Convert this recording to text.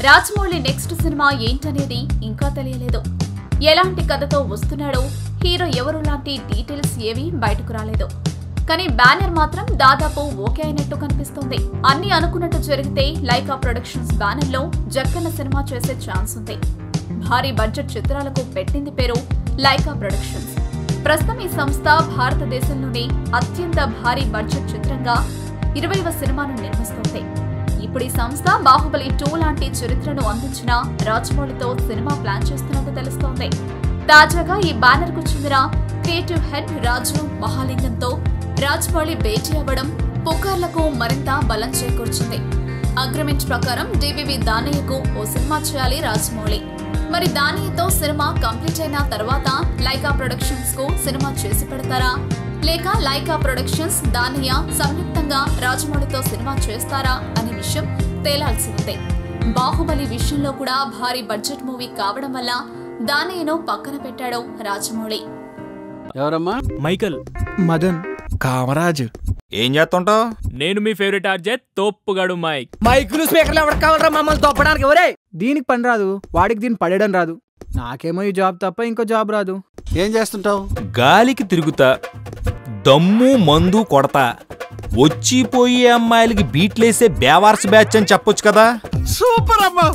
Rajamouli next cinema ఏంటనేది ఇంకా తెలియలేదు. ఎలాంటి కథతో వస్తున్నాడో, హీరో ఎవరు లాంటి డీటెయిల్స్ ఏవీ బయటకు రాలేదు. కానీ బ్యానర్ మాత్రం దాదాపు ఓకే అయినట్టు కనిపిస్తోంది. అన్ని అనుకున్నట్టు జరిగితే లైకా ప్రొడక్షన్స్ బ్యానర్ లో జక్కన్న సినిమా చేసే ఛాన్స్ ఉంది. భారీ బడ్జెట్ చిత్రాలకు పెట్టింది పేరు లైకా ప్రొడక్షన్స్. ప్రస్తుతం ఈ సంస్థ భారతదేశంలోనే అత్యంత భారీ బడ్జెట్ చిత్రంగా 20వ సినిమాను నిర్మిస్తోంది. ఇప్పుడు ఈ సంస్థ బాహుబలి 2 లాంటి చరిత్రను అందించిన రాజమౌళితో సినిమా ప్లాన్ చేస్తున్నట్టు తెలుస్తోంది. తాజాగా ఈ బ్యానర్ కు చెందిన క్రియేటివ్ హెడ్ రాజు మహాలింగంతో రాజమౌళి భేటీ అవ్వడం పుకార్లకు మరింత బలం చేకూర్చింది. అగ్రిమెంట్ ప్రకారం డివివి దానయ్యకు ఓ సినిమా చేయాలి రాజమౌళి. మరి దానయ్యతో సినిమా కంప్లీట్ అయిన తర్వాత లైకా ప్రొడక్షన్స్ కు సినిమా చేసి పెడతారా, లేక లైకా ప్రొడక్షన్స్ దానయ్య సంయుక్తంగా రాజమౌళితో సినిమా చేస్తారా అనే విషయం తేలాల్సి ఉంది. బాహుబలి విషయంలో కూడా భారీ బడ్జెట్ మూవీ కావడం వల్ల దానయ్యను పక్కన పెట్టాడు రాజమౌళి. ఎవరమ్మా? మైకల్. మదన్. కామరాజు. ఏం చేస్తుంటావు? నేను మీ ఫేవరెట్ ఆర్జే తోప్పుగాడు మైక్. మైకులు స్పీకర్లు ఎవరికి కావాలరా మమ్మల్ని తొప్పడానికి? ఎవరే దీనికి పని రాదు, వాడికి దీన్ని పడేయడం రాదు. నాకేమో ఈ జాబ్ తప్ప ఇంకో జాబ్ రాదు. ఏం చేస్తుంటావు? గాలికి తిరుగుతా, దమ్ము మందు కొడతా, వచ్చిపోయే అమ్మాయిలకి బీట్లేసే బేవార్స్ బ్యాచ్ అని చెప్పొచ్చు కదా. సూపర్ అమ్మా.